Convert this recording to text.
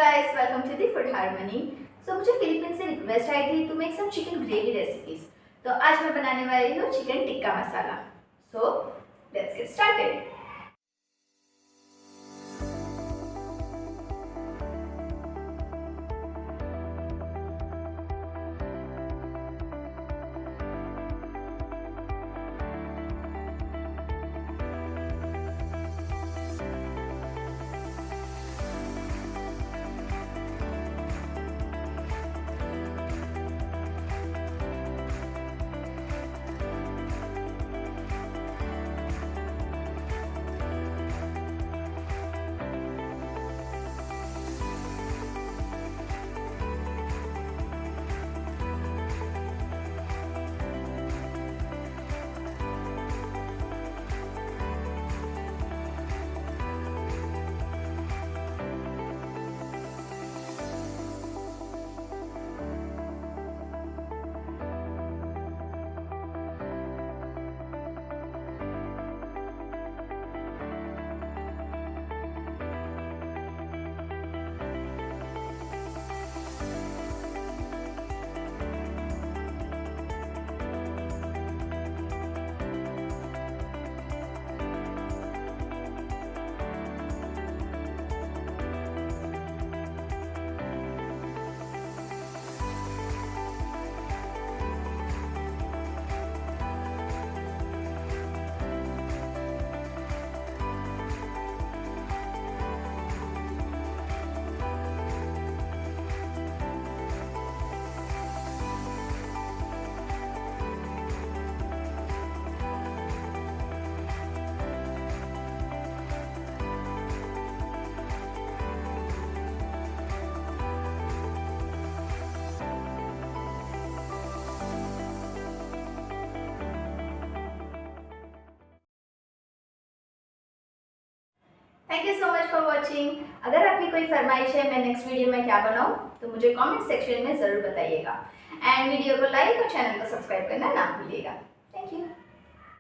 guys, welcome to the Food Harmony. So मुझे Philippines से request आई थी to make some chicken gravy recipes. तो आज मैं बनाने वाली हूँ chicken tikka masala. So let's get started. Thank you so much for watching. अगर आपकी कोई फरमाइश है मैं नेक्स्ट वीडियो में क्या बनाऊँ तो मुझे कमेंट सेक्शन में ज़रूर बताइएगा। एंड वीडियो को लाइक और चैनल को सब्सक्राइब करना ना भूलिएगा। Thank you.